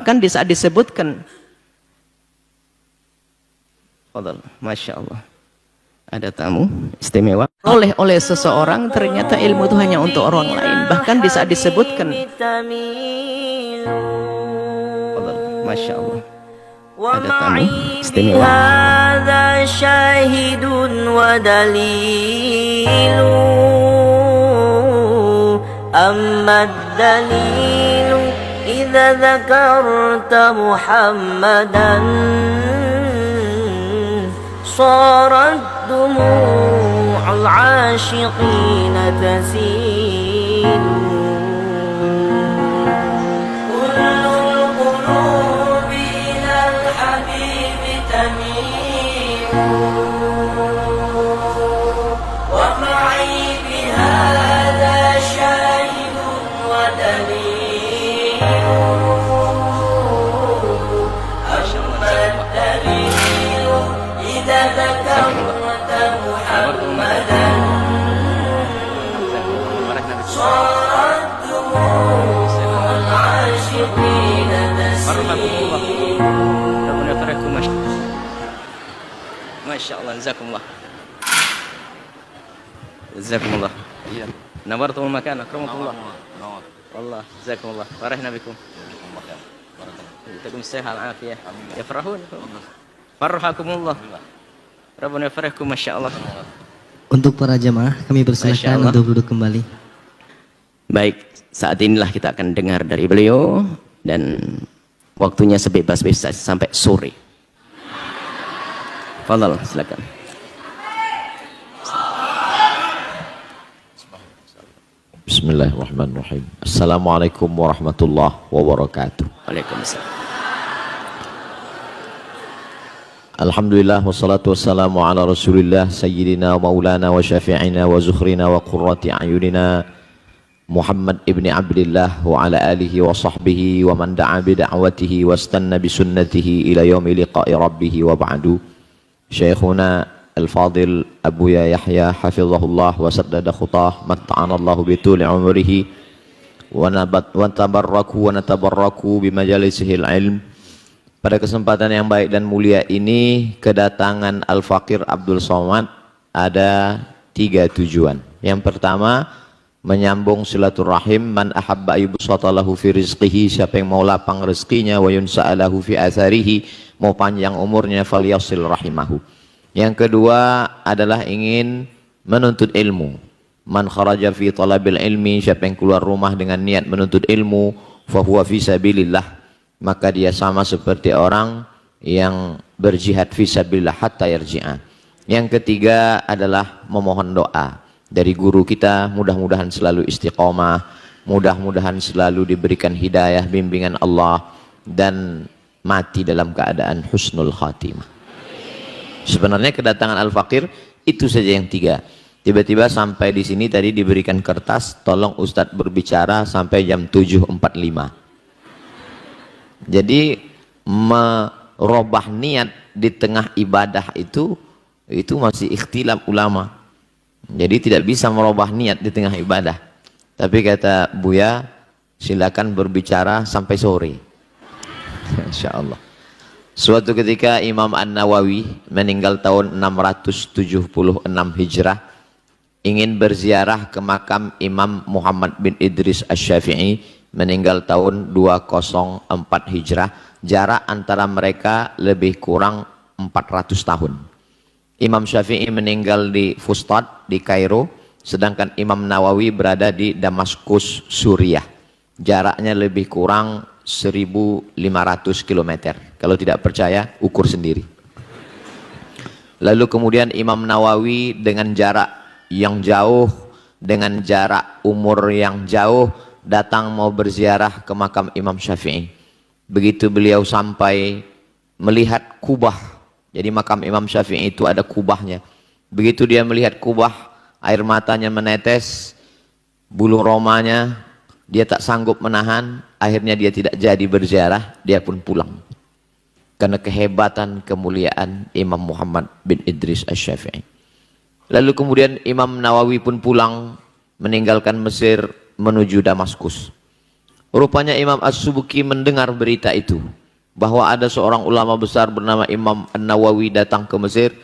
Kan di saat disebutkan, Masya Allah, ada tamu istimewa oleh seseorang, ternyata ilmu itu hanya untuk orang lain. Bahkan di saat disebutkan, Masya Allah, ada tamu istimewa. إذا ذكرت محمدا صارت دموع العاشقين تسيل كل القلوب إلى الحبيب تميل ومعي بهذا شاهد ودليل Masya Allah, jazakumullah. Jazakumullah. Nawartumul makan, akramakumullah. Allah, jazakumullah. Farahna bikum. Takum sehat afiyah. Yafrahun. Farhakumullah. Rabbuna yafrahkum, Masya Allah. Untuk para jamaah, kami persilakan untuk duduk kembali. Baik, saat inilah kita akan dengar dari beliau, dan waktunya sebebas-bebas sampai sore. Fadhal, silakan. Bismillahirrahmanirrahim. Assalamualaikum warahmatullahi wabarakatuh. Waalaikumsalam. Alhamdulillah wassalatu wassalamu ala Rasulillah sayyidina wa maulana wa syafi'ina wa zukhrina wa qurrati a'yunina Muhammad ibni Abdillah wa ala alihi wa sahbihi wa man da'a bi da'watihi wa istanna bi sunnatihi ila yaumi liqa'i rabbih wa ba'du. Syekhuna Al-Fadil Abuya Yahya hafizahullah wa saddada khutah matta'anallahu bituli umrihi wa natabarraku bi majalisihil ilm. Pada kesempatan yang baik dan mulia ini, kedatangan Al-Faqir Abdul Somad ada 3 tujuan. Yang pertama, menyambung silaturahim. Man ahabba yubsatalahu fi rizqihi, siapa yang mau lapang rezekinya, wa yunsa'alahu fi atharihi, mau panjang umurnya, falyasil rahimahu. Yang kedua adalah ingin menuntut ilmu. Man kharaja fi talabil ilmi, siapa yang keluar rumah dengan niat menuntut ilmu, fahuwa fi sabilillah, maka dia sama seperti orang yang berjihad fi sabilillah hatta yarji'a. Yang ketiga adalah memohon doa dari guru kita, mudah-mudahan selalu istiqomah, mudah-mudahan selalu diberikan hidayah, bimbingan Allah, dan mati dalam keadaan husnul khatimah. Sebenarnya kedatangan Al-Faqir itu saja yang 3. Tiba-tiba sampai di sini tadi diberikan kertas, tolong Ustadz berbicara sampai jam 7.45. Jadi merubah niat di tengah ibadah itu masih ikhtilaf ulama. Jadi tidak bisa merubah niat di tengah ibadah. Tapi kata Buya, silakan berbicara sampai sore. Insya Allah. Suatu ketika Imam An-Nawawi meninggal tahun 676 Hijrah, ingin berziarah ke makam Imam Muhammad bin Idris Asy-Syafi'i, meninggal tahun 204 Hijrah. Jarak antara mereka lebih kurang 400 tahun. Imam Syafi'i meninggal di Fustat di Kairo, sedangkan Imam Nawawi berada di Damaskus, Suriah. Jaraknya lebih kurang 1.500 km. Kalau tidak percaya, ukur sendiri. Lalu kemudian Imam Nawawi dengan jarak yang jauh, dengan jarak umur yang jauh, datang mau berziarah ke makam Imam Syafi'i. Begitu beliau sampai, melihat kubah. Jadi makam Imam Syafi'i itu ada kubahnya. Begitu dia melihat kubah, air matanya menetes, bulu romanya dia tak sanggup menahan. Akhirnya dia tidak jadi berziarah, dia pun pulang. Karena kehebatan, kemuliaan Imam Muhammad bin Idris Asy-Syafi'i. Lalu kemudian Imam Nawawi pun pulang, meninggalkan Mesir menuju Damaskus. Rupanya Imam As-Subki mendengar berita itu, bahwa ada seorang ulama besar bernama Imam An-Nawawi datang ke Mesir.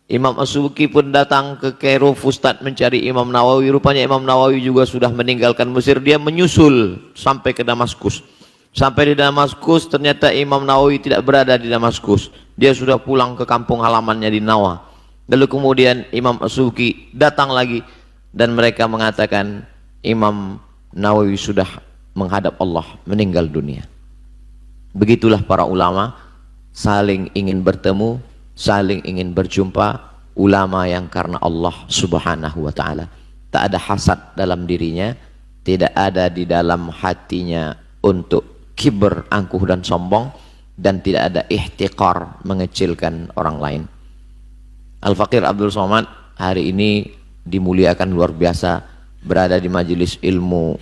Imam As-Subki pun datang ke Kairo, Fustat, mencari Imam Nawawi. Rupanya Imam Nawawi juga sudah meninggalkan Mesir. Dia menyusul sampai ke Damaskus. Sampai di Damaskus, ternyata Imam Nawawi tidak berada di Damaskus. Dia sudah pulang ke kampung halamannya di Nawa. Lalu kemudian Imam As-Subki datang lagi, dan mereka mengatakan Imam Nawawi sudah menghadap Allah, meninggal dunia. Begitulah para ulama saling ingin bertemu, saling ingin berjumpa. Ulama yang karena Allah subhanahu wa ta'ala. Tak ada hasad dalam dirinya, tidak ada di dalam hatinya untuk kibr, angkuh dan sombong, dan tidak ada ihtiqar, mengecilkan orang lain. Al-Faqir Abdul Somad hari ini dimuliakan luar biasa, berada di majelis ilmu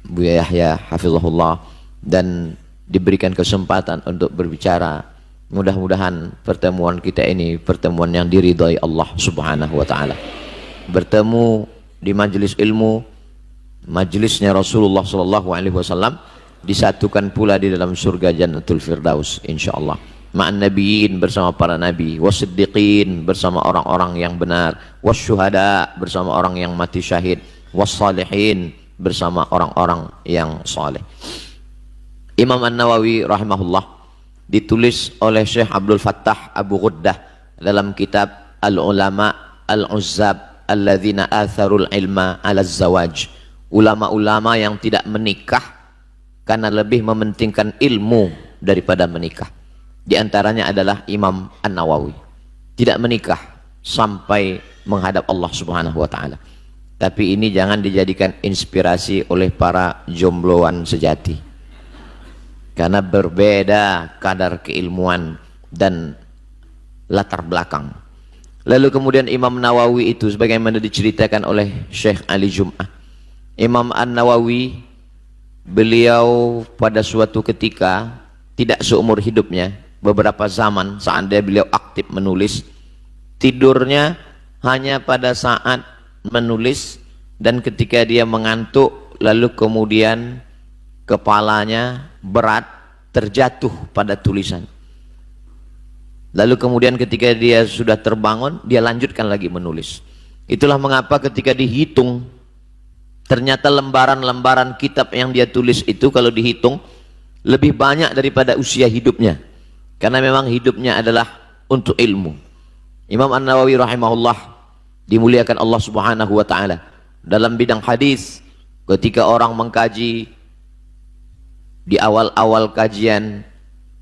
Buya Yahya hafizahullah, dan diberikan kesempatan untuk berbicara. Mudah-mudahan pertemuan kita ini pertemuan yang diridhai Allah subhanahu wa ta'ala. Bertemu di majelis ilmu, majelisnya Rasulullah sallallahu alaihi wasallam, disatukan pula di dalam surga Jannatul Firdaus insyaallah. Ma'an nabiyyin, bersama para nabi, wasiddiqin, bersama orang-orang yang benar, wasyuhada, bersama orang yang mati syahid, wassalihin, bersama orang-orang yang saleh. Imam An-Nawawi rahimahullah ditulis oleh Syekh Abdul Fattah Abu Ghuddah dalam kitab Al-Ulama Al-Uzzab Alladzina Atharul Ilma Ala Zawaj. Ulama-ulama yang tidak menikah karena lebih mementingkan ilmu daripada menikah. Di antaranya adalah Imam An-Nawawi. Tidak menikah sampai menghadap Allah subhanahu wa ta'ala. Tapi ini jangan dijadikan inspirasi oleh para jombloan sejati, karena berbeda kadar keilmuan dan latar belakang. Lalu kemudian Imam Nawawi itu sebagaimana diceritakan oleh Syekh Ali Jum'ah, Imam An-Nawawi, beliau pada suatu ketika, tidak seumur hidupnya, beberapa zaman seandainya beliau aktif menulis, tidurnya hanya pada saat menulis, dan ketika dia mengantuk lalu kemudian kepalanya berat terjatuh pada tulisan. Lalu kemudian ketika dia sudah terbangun, dia lanjutkan lagi menulis. Itulah mengapa ketika dihitung, ternyata lembaran-lembaran kitab yang dia tulis itu kalau dihitung lebih banyak daripada usia hidupnya, karena memang hidupnya adalah untuk ilmu. Imam An-Nawawi rahimahullah dimuliakan Allah subhanahu wa ta'ala dalam bidang hadis. Ketika orang mengkaji di awal-awal kajian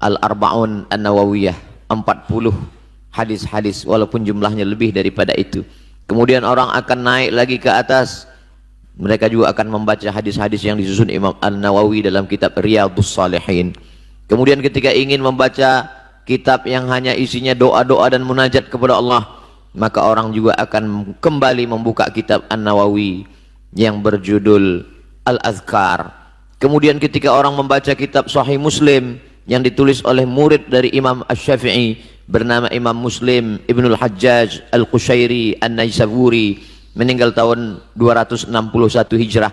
Al-Arba'un An-Nawawiyah, 40 hadis-hadis, walaupun jumlahnya lebih daripada itu. Kemudian orang akan naik lagi ke atas, mereka juga akan membaca hadis-hadis yang disusun Imam An-Nawawi dalam kitab Riyadhus Shalihin. Kemudian ketika ingin membaca kitab yang hanya isinya doa-doa dan munajat kepada Allah, maka orang juga akan kembali membuka kitab An-Nawawi yang berjudul Al-Azkar. Kemudian ketika orang membaca kitab Sahih Muslim yang ditulis oleh murid dari Imam Asy-Syafi'i bernama Imam Muslim Ibnul Hajjaj Al-Qushairi An-Naisaburi, meninggal tahun 261 Hijrah,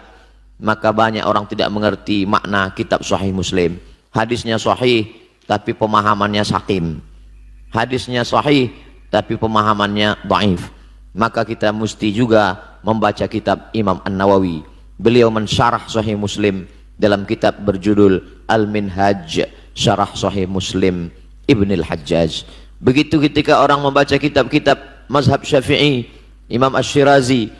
maka banyak orang tidak mengerti makna kitab Sahih Muslim. Hadisnya sahih tapi pemahamannya sakim, hadisnya sahih tapi pemahamannya dhaif. Maka kita mesti juga membaca kitab Imam An-Nawawi. Beliau mensyarah Sahih Muslim dalam kitab berjudul Al-Minhaj Syarah Sahih Muslim Ibnul Hajjaj. Begitu ketika orang membaca kitab-kitab mazhab Syafi'i, Imam Asy-Syirazi,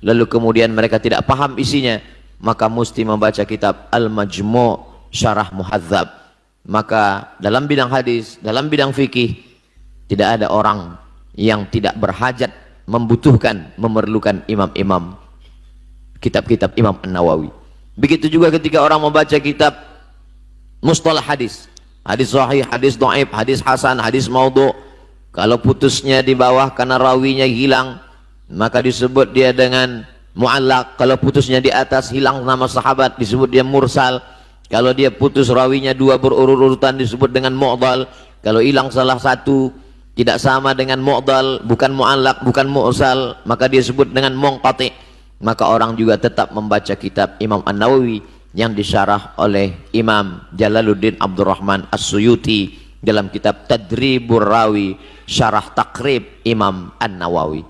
lalu kemudian mereka tidak paham isinya, maka mesti membaca kitab Al-Majmu' Syarah Muhadzab. Maka dalam bidang hadis, dalam bidang fikih, tidak ada orang yang tidak berhajat, membutuhkan, memerlukan imam-imam kitab-kitab Imam An-Nawawi. Begitu juga ketika orang membaca kitab mustalah hadis, hadis sahih, hadis dhaif, hadis hasan, hadis maudhu', kalau putusnya di bawah karena rawinya hilang, maka disebut dia dengan mu'allaq. Kalau putusnya di atas hilang nama sahabat, disebut dia mursal. Kalau dia putus rawinya dua berurut-urutan, disebut dengan mu'dal. Kalau hilang salah satu, tidak sama dengan mu'dal, bukan mu'allaq, bukan mursal, maka dia sebut dengan munqati'. Maka orang juga tetap membaca kitab Imam An-Nawawi yang disyarah oleh Imam Jalaluddin Abdurrahman As-Suyuti dalam kitab Tadribur Rawi syarah takrib Imam An-Nawawi.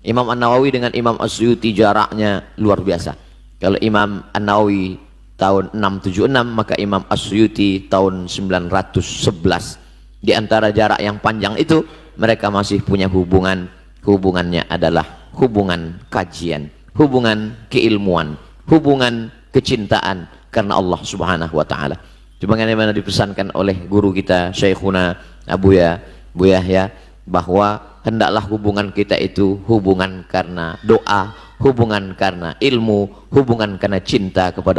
Imam An-Nawawi dengan Imam As-Suyuti jaraknya luar biasa. Kalau Imam An-Nawawi tahun 676, maka Imam As-Suyuti tahun 911. Di antara jarak yang panjang itu mereka masih punya hubungan. Hubungannya adalah hubungan kajian, hubungan keilmuan, hubungan kecintaan karena Allah Subhanahu wa taala. Sebagaimana dipesankan oleh guru kita Syekhuna Buya Yahya, bahwa hendaklah hubungan kita itu hubungan karena doa, hubungan karena ilmu, hubungan karena cinta kepada